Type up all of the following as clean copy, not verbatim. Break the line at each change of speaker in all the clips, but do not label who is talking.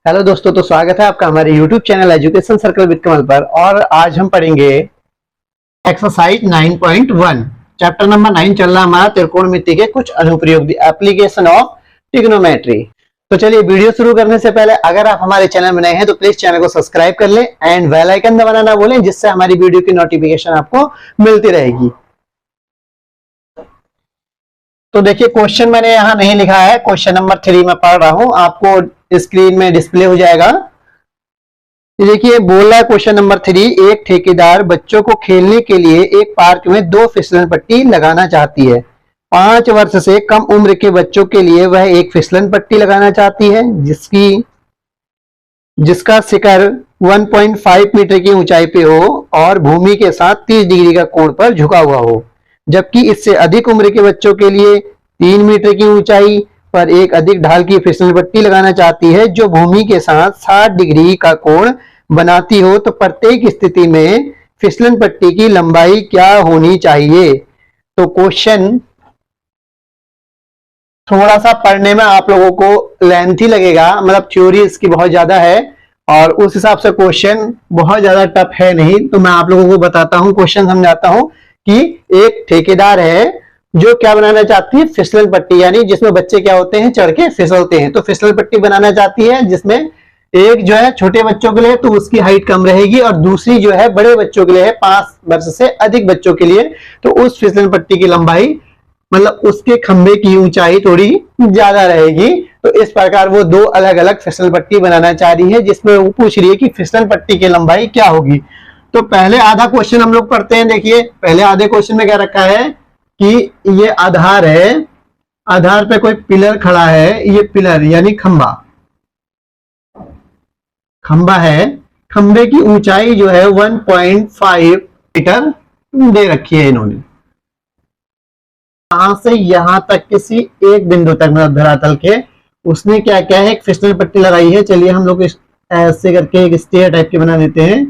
Hello दोस्तों, तो स्वागत है आपका हमारे YouTube channel education circle with Kamal पर। और आज हम पढ़ेंगे एक्सरसाइज 9.1। चैप्टर नंबर 9 चल रहा हमारा त्रिकोणमिति के कुछ अनुप्रयोग, द एप्लीकेशन ऑफ ट्रिग्नोमेट्री। तो चलिए वीडियो शुरू करने से पहले अगर आप हमारे चैनल में नए हैं तो प्लीज चैनल को सब्सक्राइब कर लें एंड बेल आइकन दबाना ना भूलें, जिससे हमारी वीडियो की नोटिफिकेशन आपको मिलती रहेगी। तो देखिए, क्वेश्चन मैंने यहां नहीं लिखा है, क्वेश्चन नंबर 3 में पढ़ रहा हूं, आपको स्क्रीन में डिस्प्ले हो जाएगा। देखिए, बोल रहा है क्वेश्चन नंबर 3, एक ठेकेदार बच्चों को खेलने के लिए एक पार्क में 2 फिसलन पट्टी लगाना चाहती है। 5 वर्ष से कम उम्र के बच्चों के लिए वह एक फिसलन पट्टी लगाना चाहती है जिसका शिखर 1.5 मीटर की ऊंचाई पे हो और भूमि के साथ 30 डिग्री का कोण पर झुका हुआ हो, जबकि इससे अधिक उम्र के बच्चों के लिए 3 मीटर की ऊंचाई पर एक अधिक ढाल की फिसल पट्टी लगाना चाहती है जो भूमि के साथ 60 डिग्री का कोण बनाती हो। तो प्रत्येक स्थिति में फिसलन पट्टी की लंबाई क्या होनी चाहिए? तो क्वेश्चन थोड़ा सा पढ़ने में आप लोगों को लेंथी लगेगा, मतलब थ्योरी इसकी बहुत ज्यादा है और उस हिसाब से क्वेश्चन बहुत ज्यादा टफ है नहीं। तो मैं आप लोगों को बताता हूं, क्वेश्चन समझाता हूं कि एक ठेकेदार है जो क्या बनाना चाहती है, फिसलन पट्टी, यानी जिसमें बच्चे क्या होते हैं, चढ़ के फिसलते हैं। तो फिसलन पट्टी बनाना चाहती है जिसमें एक जो है छोटे बच्चों के लिए तो उसकी हाइट कम रहेगी और दूसरी जो है बड़े बच्चों के लिए है, 5 वर्ष से अधिक बच्चों के लिए। तो उस फिसलन पट्टी की लंबाई, मतलब उसके खंबे की ऊंचाई थोड़ी ज्यादा रहेगी। तो इस प्रकार वो 2 अलग अलग फिसल पट्टी बनाना चाह रही है, जिसमें वो पूछ रही है कि फिसल पट्टी की लंबाई क्या होगी। तो पहले आधा क्वेश्चन हम लोग पढ़ते हैं। देखिए, पहले आधे क्वेश्चन में क्या रखा है कि ये आधार है, आधार पे कोई पिलर खड़ा है, ये पिलर यानी खंबा, खंबा है, खंबे की ऊंचाई जो है 1.5 मीटर दे रखी है इन्होंने। यहां से यहां तक किसी एक बिंदु तक, मतलब धरातल के, उसने क्या क्या है, एक फिसलन पट्टी लगाई है। चलिए हम लोग ऐसे करके एक स्टेयर टाइप की बना देते हैं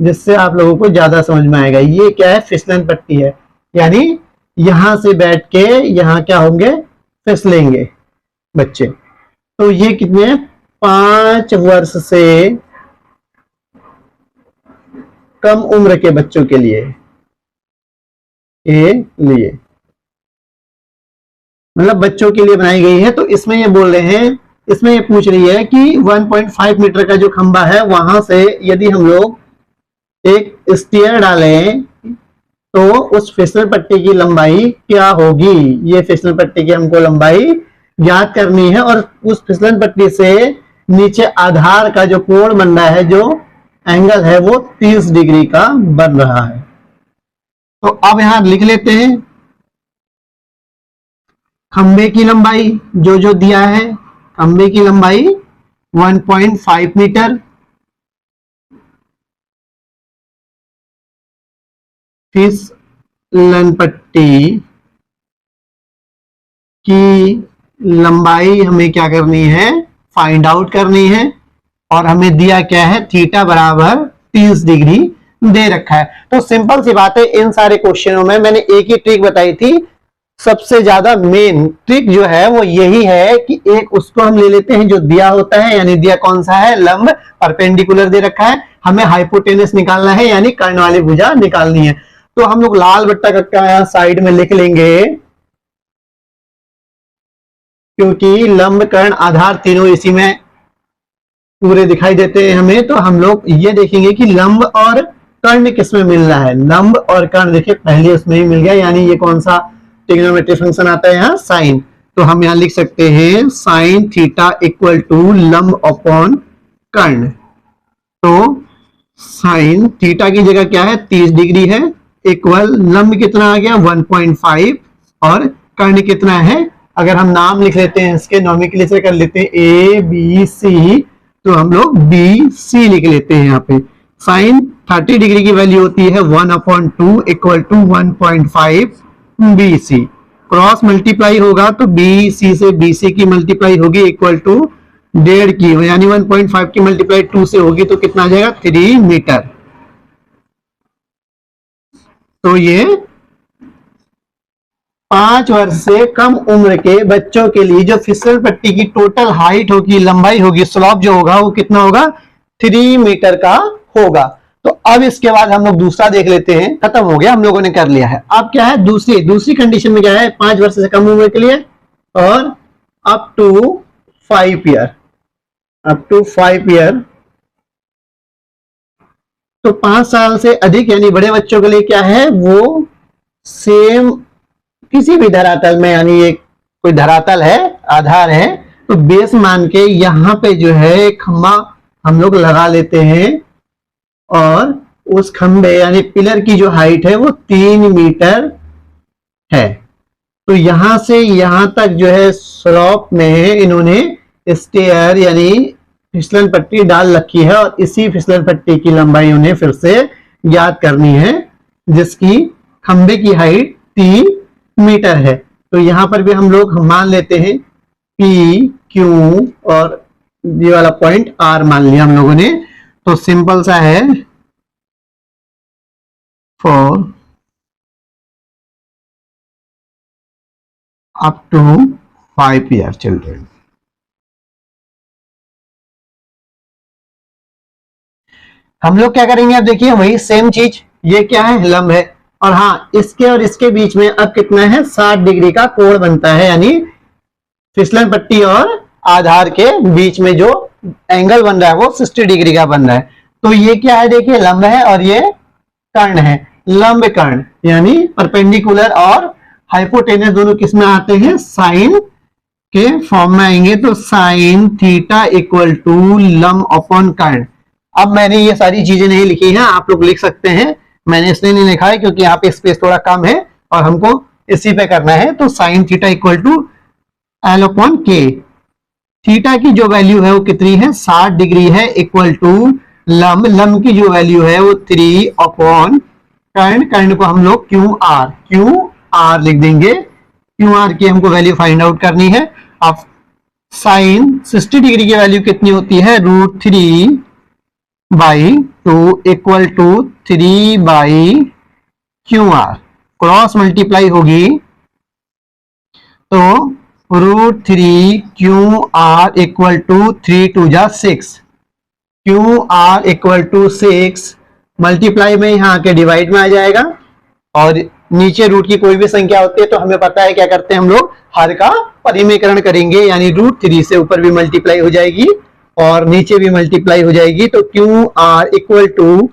जिससे आप लोगों को ज्यादा समझ में आएगा। ये क्या है, फिसलन पट्टी है, यानी यहां से बैठ के यहां क्या होंगे, फिसलेंगे बच्चे। तो ये कितने, 5 वर्ष से कम उम्र के बच्चों के लिए मतलब बच्चों के लिए बनाई गई है। तो इसमें ये बोल रहे हैं, इसमें ये पूछ रही है कि 1.5 मीटर का जो खंबा है वहां से यदि हम लोग एक स्टेयर डालें तो उस फिसल पट्टी की लंबाई क्या होगी। ये फिसल पट्टी की हमको लंबाई ज्ञात करनी है और उस फिसलन पट्टी से नीचे आधार का जो कोण बन रहा है, जो एंगल है, वो 30 डिग्री का बन रहा है। तो अब यहां लिख लेते हैं खंबे की लंबाई जो दिया है, खंबे की लंबाई 1.5 मीटर, फिसलन पट्टी की लंबाई हमें क्या करनी है, फाइंड आउट करनी है। और हमें दिया क्या है, थीटा बराबर 30 डिग्री दे रखा है। तो सिंपल सी बात है, इन सारे क्वेश्चनों में मैंने एक ही ट्रिक बताई थी। सबसे ज्यादा मेन ट्रिक जो है वो यही है कि एक उसको हम ले लेते हैं जो दिया होता है, यानी दिया कौन सा है, लंब परपेंडिकुलर दे रखा है, हमें हाइपोटेनस निकालना है, यानी कर्ण वाली भुजा निकालनी है। तो हम लोग लाल बट्टा कक्का यहां साइड में लिख लेंगे, क्योंकि लंब कर्ण आधार तीनों इसी में पूरे दिखाई देते हैं हमें। तो हम लोग ये देखेंगे कि लंब और कर्ण किसमें मिल रहा है। लंब और कर्ण देखिए पहले उसमें ही मिल गया, यानी ये कौन सा ट्रिग्नोमेट्री फंक्शन आता है यहाँ, साइन। तो हम यहाँ लिख सकते हैं साइन थीटा इक्वल टू लंब अपॉन कर्ण। तो साइन थीटा की जगह क्या है, 30 डिग्री है, इक्वल लंब कितना आ गया 1.5 और कर्ण कितना है, अगर हम नाम लिख लेते हैं इसके, नोमेनक्लेचर कर लेते हैं ए बी सी, तो हम लोग बी सी लिख लेते हैं। यहाँ पे साइन 30 डिग्री की वैल्यू होती है 1/2 equal to 1.5 B C. Cross multiply होगा तो बी सी से बी सी की मल्टीप्लाई होगी इक्वल टू 1.5 की, यानी 1.5 की मल्टीप्लाई 2 से होगी तो कितना आ जाएगा, 3 मीटर। तो ये 5 वर्ष से कम उम्र के बच्चों के लिए जो फिसल पट्टी की टोटल हाइट होगी, लंबाई होगी, स्लॉप जो होगा वो कितना होगा, 3 मीटर का होगा। तो अब इसके बाद हम लोग दूसरा देख लेते हैं। खत्म हो गया, हम लोगों ने कर लिया है। अब क्या है, दूसरी कंडीशन में क्या है, 5 वर्ष से कम उम्र के लिए और अप टू 5 ईयर। तो 5 साल से अधिक यानी बड़े बच्चों के लिए क्या है, वो सेम किसी भी धरातल में, यानी एक कोई धरातल है, आधार है, तो बेस मान के यहां पे जो है खंभा हम लोग लगा लेते हैं और उस खंबे यानी पिलर की जो हाइट है वो 3 मीटर है। तो यहां से यहां तक जो है स्लॉप में इन्होंने स्टेयर यानी फिसलन पट्टी डाल रखी है और इसी फिसलन पट्टी की लंबाई उन्हें फिर से ज्ञात करनी है, जिसकी खंबे की हाइट 3 मीटर है। तो यहां पर भी हम लोग मान लेते हैं पी क्यू और ये वाला पॉइंट आर मान लिया हम लोगों ने। तो सिंपल सा है, for up to 5 year children. हम लोग क्या करेंगे, अब देखिए वही सेम चीज, ये क्या है, लंब है, और हाँ इसके और इसके बीच में अब कितना है, 60 डिग्री का कोण बनता है, यानी फिसलन पट्टी और आधार के बीच में जो एंगल बन रहा है वो 60 डिग्री का बन रहा है। तो ये क्या है, देखिए लंब है और ये कर्ण है। लंब कर्ण यानी परपेंडिकुलर और हाइपोटेनस दोनों किस में आते हैं, साइन के फॉर्म में आएंगे। तो साइन थीटा इक्वल टू लंब अपॉन कर्ण। अब मैंने ये सारी चीजें नहीं लिखी हैं, आप लोग लिख सकते हैं, मैंने इसलिए नहीं लिखा है क्योंकि यहाँ पे स्पेस थोड़ा कम है और हमको इसी पे करना है। तो sine theta equal to L upon K, theta की जो वैल्यू है वो कितनी है, 60 डिग्री है, इक्वल टू लंब की जो वैल्यू है वो 3 अपॉन कर्ण को हम लोग क्यू आर लिख देंगे। क्यू आर की हमको वैल्यू फाइंड आउट करनी है। अब साइन 60 डिग्री की वैल्यू कितनी होती है, √3 by 2 equal to 3 by Q R, cross multiply होगी तो √3 क्यू आर इक्वल टू 3 2 जा 6, Q R equal to 6, multiply में यहाँ के डिवाइड में आ जाएगा और नीचे रूट की कोई भी संख्या होती है तो हमें पता है क्या करते हैं हम लोग, हर का परिमेयकरण करेंगे, यानी √3 से ऊपर भी मल्टीप्लाई हो जाएगी और नीचे भी मल्टीप्लाई हो जाएगी। तो क्यू आर इक्वल टू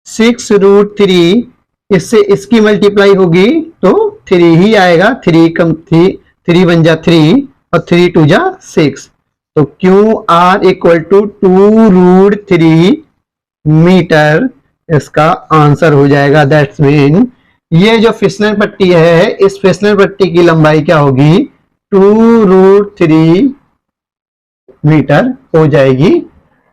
6√3, इससे इसकी मल्टीप्लाई होगी तो 3 ही आएगा, 3 बन जा 3 और 3 2 जा 6। तो Q R equal to 2√3 metre इसका आंसर हो जाएगा। दैट्स मीन ये जो फिसलन पट्टी है, इस फिसलन पट्टी की लंबाई क्या होगी, 2√3 मीटर हो जाएगी।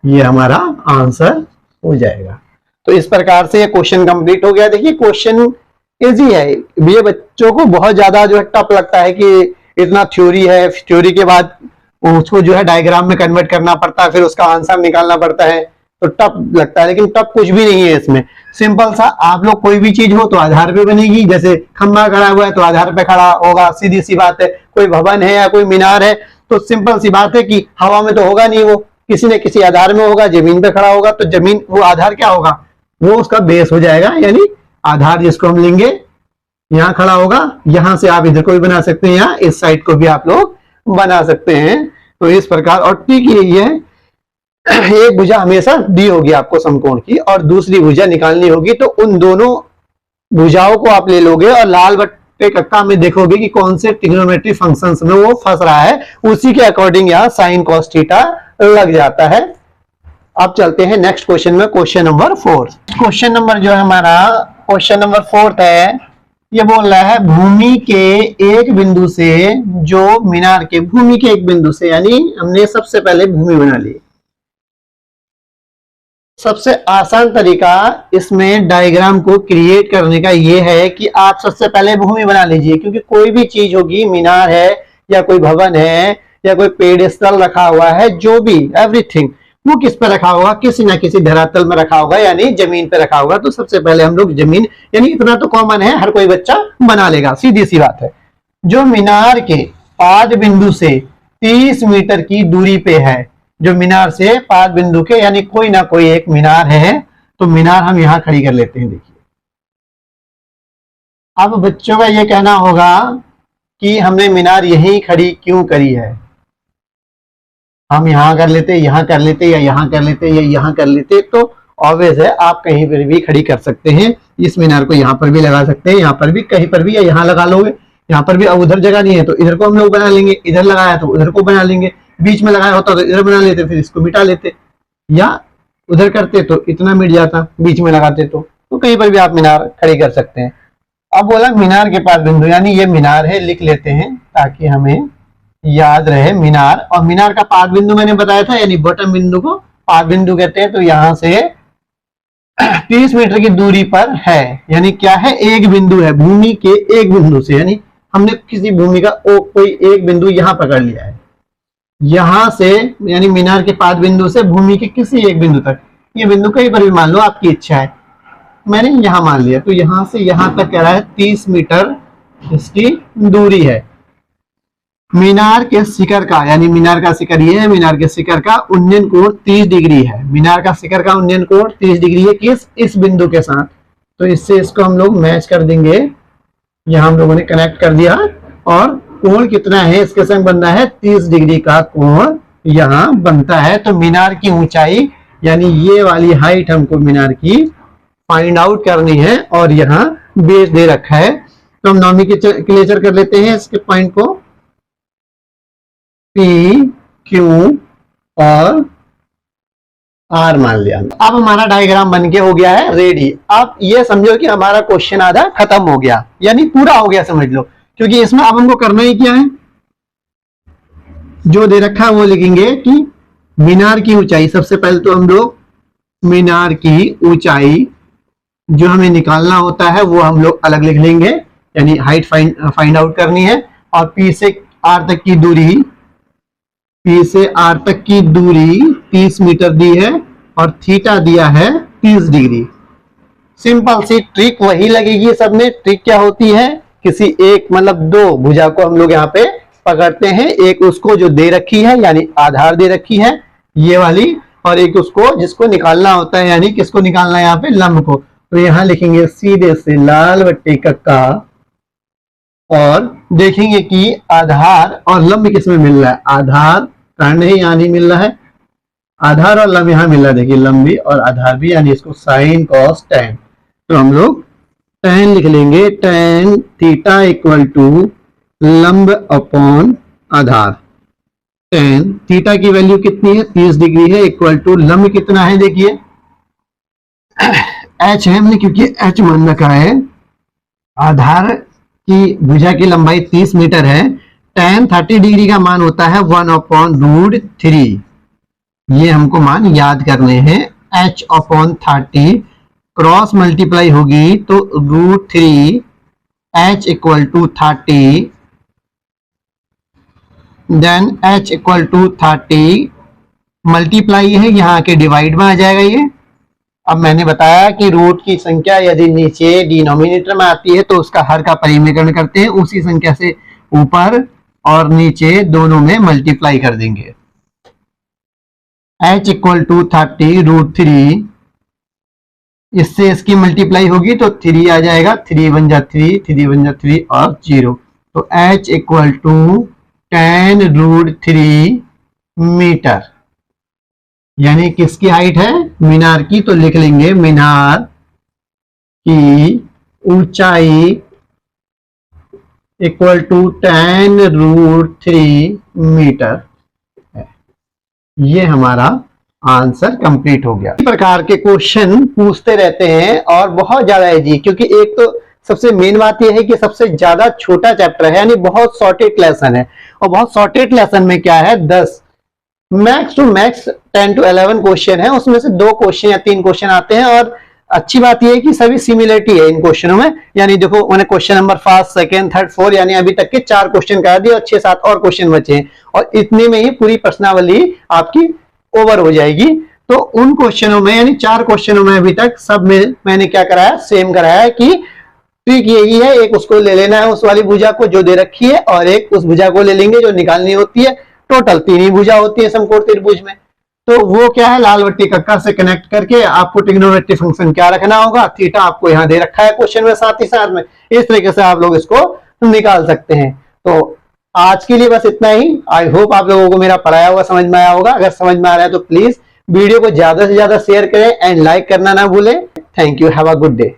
ये हमारा आंसर हो जाएगा। तो इस प्रकार से ये क्वेश्चन कंप्लीट हो गया। देखिए क्वेश्चन इजी है, ये बच्चों को बहुत ज्यादा जो है टफ लगता है कि इतना थ्योरी है, थ्योरी के बाद उसको जो है डायग्राम में कन्वर्ट करना पड़ता है, फिर उसका आंसर निकालना पड़ता है, तो टफ लगता है। लेकिन टफ कुछ भी नहीं है इसमें, सिंपल सा, आप लोग कोई भी चीज हो तो आधार पे बनेगी। जैसे खंबा खड़ा हुआ है तो आधार पे खड़ा होगा, सीधी सी बात है। कोई भवन है या कोई मीनार है तो सिंपल सी बात है कि हवा में तो होगा नहीं, वो किसी न किसी आधार में होगा, जमीन पे खड़ा होगा, तो जमीन वो आधार क्या होगा, वो उसका बेस हो जाएगा। यानी आधार जिसको हम लेंगे यहाँ खड़ा होगा, यहां से आप इधर को भी बना सकते हैं, यहाँ इस साइड को भी आप लोग बना सकते हैं। तो इस प्रकार, और टिक यही है, एक भुजा हमेशा दी होगी आपको समकोण की और दूसरी भुजा निकालनी होगी, तो उन दोनों भुजाओं को आप ले लोगे और लाल बट्टे कक्का में देखोगे कि कौन से ट्रिग्नोमेट्री फंक्शंस में वो फंस रहा है, उसी के अकॉर्डिंग यहाँ साइन कॉस थीटा लग जाता है। अब चलते हैं नेक्स्ट क्वेश्चन में, क्वेश्चन नंबर 4। क्वेश्चन नंबर जो है हमारा, क्वेश्चन नंबर 4 है, ये बोल रहा है भूमि के एक बिंदु से, जो मीनार के भूमि के एक बिंदु से, यानी हमने सबसे पहले भूमि बना ली। सबसे आसान तरीका इसमें डायग्राम को क्रिएट करने का ये है कि आप सबसे पहले भूमि बना लीजिए, क्योंकि कोई भी चीज होगी, मीनार है या कोई भवन है या कोई पेड़स्थल रखा हुआ है, जो भी एवरीथिंग, वो किस पर रखा होगा, किसी ना किसी धरातल में रखा होगा, यानी जमीन पे रखा होगा। तो सबसे पहले हम लोग जमीन, यानी इतना तो कॉमन है, हर कोई बच्चा बना लेगा, सीधी सी बात है। जो मीनार के पाद बिंदु से 30 मीटर की दूरी पे है, जो मीनार से पाद बिंदु के, यानी कोई ना कोई एक मीनार है, तो मीनार हम यहां खड़ी कर लेते हैं। देखिए, अब बच्चों का ये कहना होगा कि हमने मीनार यहीं खड़ी क्यों करी है, हम यहां कर लेते, यहां कर लेते, या यहां कर लेते, या यहां कर लेते। तो ऑब्वियस है, आप कहीं पर भी खड़ी कर सकते हैं। इस मीनार को यहां पर भी लगा सकते हैं, यहां पर भी, कहीं पर भी, या यहां लगा लोगे, यहाँ पर भी। अब उधर जगह नहीं है तो इधर को हम लोग बना लेंगे, इधर लगाया तो उधर को बना लेंगे, बीच में लगाया होता तो इधर बना लेते, फिर इसको मिटा लेते, या उधर करते तो इतना मिट जाता, बीच में लगाते तो कहीं पर भी आप मीनार खड़ी कर सकते हैं। अब बोला मीनार के पास बिंदु, यानी ये मीनार है, लिख लेते हैं ताकि हमें याद रहे मीनार। और मीनार का पाद बिंदु मैंने बताया था, यानी बॉटम बिंदु को पाद बिंदु कहते हैं। तो यहां से 30 मीटर की दूरी पर है, यानी क्या है, एक बिंदु है, भूमि के एक बिंदु से, यानी हमने किसी भूमि का कोई एक बिंदु यहां पकड़ लिया है, यहां से, यानी मीनार के पाद बिंदु से भूमि के किसी एक बिंदु तक। ये बिंदु कहीं पर भी मान लो, आपकी इच्छा है, मैंने यहां मान लिया। तो यहां से यहां तक कह रहा है 30 मीटर इसकी दूरी है। मीनार के शिखर का, यानी मीनार का शिखर ये है, मीनार के शिखर का उन्नयन कोण 30 डिग्री है। मीनार का शिखर का उन्नयन कोण 30 डिग्री है, किस, इस बिंदु के साथ। तो इससे इसको हम लोग मैच कर देंगे, यहां हम लोगों ने कनेक्ट कर दिया। और कोण कितना है, इसके संग बनना है 30 डिग्री का कोण यहां बनता है। तो मीनार की ऊंचाई, यानी ये वाली हाइट हमको मीनार की फाइंड आउट करनी है, और यहाँ बेस दे रखा है। तो हम नॉमेनक्लेचर कर लेते हैं इसके पॉइंट को, P, Q और R मान लिया। अब हमारा डायग्राम बन के हो गया है रेडी। आप ये समझो कि हमारा क्वेश्चन आधा खत्म हो गया, यानी पूरा हो गया समझ लो, क्योंकि इसमें अब हमको करना ही क्या है, जो दे रखा है वो लिखेंगे कि मीनार की ऊंचाई। सबसे पहले तो हम लोग मीनार की ऊंचाई जो हमें निकालना होता है वो हम लोग अलग लिख लेंगे, यानी हाइट फाइंड आउट करनी है। और P से R तक की दूरी, P से R तक की दूरी 30 मीटर दी है, और थीटा दिया है 30 डिग्री। सिंपल सी ट्रिक वही लगेगी सब में। ट्रिक क्या होती है, किसी एक, मतलब दो भुजा को हम लोग यहाँ पे पकड़ते हैं, एक उसको जो दे रखी है, यानी आधार दे रखी है ये वाली, और एक उसको जिसको निकालना होता है, यानी किसको निकालना है यहाँ पे, लंब को। तो यहां लिखेंगे सीधे से लाल बट्टे कक्का, और देखेंगे कि आधार और लंब किसमें मिल रहा है, आधार कर्ण ही यहां नहीं मिल रहा है, आधार और लंब यहां मिल रहा है। देखिए लंबी और आधार भी, यानी इसको साइन कॉस टैन। तो हम लोग टैन लिख लेंगे, टैन थीटा इक्वल टू लंब अपॉन आधार। टैन थीटा की वैल्यू कितनी है, 30 डिग्री है, इक्वल टू लंब कितना है, देखिए h है हमने, क्योंकि h मान रखा है, आधार की भुजा की लंबाई 30 मीटर है। tan 30 डिग्री का मान होता है 1/√3। ये हमको मान याद करने हैं। h अपॉन 30 क्रॉस मल्टीप्लाई होगी तो √3, h equal to 30, then h equal to 30 multiply है, यहाँ के डिवाइड में आ जाएगा ये। अब मैंने बताया कि रूट की संख्या यदि नीचे डिनोमिनेटर में आती है तो उसका हर का परिमेयकरण करते हैं, उसी संख्या से ऊपर और नीचे दोनों में मल्टीप्लाई कर देंगे। h इक्वल टू 30√3, इससे इसकी मल्टीप्लाई होगी तो 3 आ जाएगा, 3 बन जा 3, 3 बन जा 3 और 0। तो h equal to tan√3 metre, यानी किसकी हाइट है, मीनार की। तो लिख लेंगे मीनार की ऊंचाई इक्वल टू tan√3 मीटर। ये हमारा आंसर कंप्लीट हो गया। इस प्रकार के क्वेश्चन पूछते रहते हैं और बहुत ज्यादा इजी, क्योंकि एक तो सबसे मेन बात यह है कि सबसे ज्यादा छोटा चैप्टर है, यानी बहुत शॉर्टेड लेसन है। और बहुत शॉर्टेड लेसन में क्या है, 10 max to max 10 to 11 question है, उसमें से 2 क्वेश्चन या 3 क्वेश्चन आते हैं। और अच्छी बात यह है कि सभी सिमिलरिटी है इन क्वेश्चनों में, यानी देखो मैंने क्वेश्चन नंबर 1, 2, 3, 4 यानी अभी तक के 4 क्वेश्चन करा दिए और 6-7 और क्वेश्चन बचे हैं, और इतने में ही पूरी प्रश्नावली आपकी ओवर हो जाएगी। तो उन क्वेश्चनों में यानी 4 क्वेश्चनों में अभी तक सब में मैंने क्या कराया, सेम कराया है कि ट्रिक यही है, एक उसको ले लेना है उस वाली भुजा को जो दे रखी है, और एक उस भुजा को ले लेंगे जो निकालनी होती है। टोटल 3 ही भुजा होती है समकोण त्रिभुज में। तो वो क्या है, लाल बत्ती कक्का से कनेक्ट करके आपको ट्रिग्नोमेट्री फंक्शन क्या रखना होगा, थीटा आपको यहाँ दे रखा है क्वेश्चन में साथ ही साथ में। इस तरीके से आप लोग इसको निकाल सकते हैं। तो आज के लिए बस इतना ही। आई होप आप लोगों को मेरा पढ़ाया हुआ समझ में आया होगा। अगर समझ में आ रहा है तो प्लीज वीडियो को ज्यादा से ज्यादा शेयर करें एंड लाइक करना ना भूलें। Thank you, have a good day.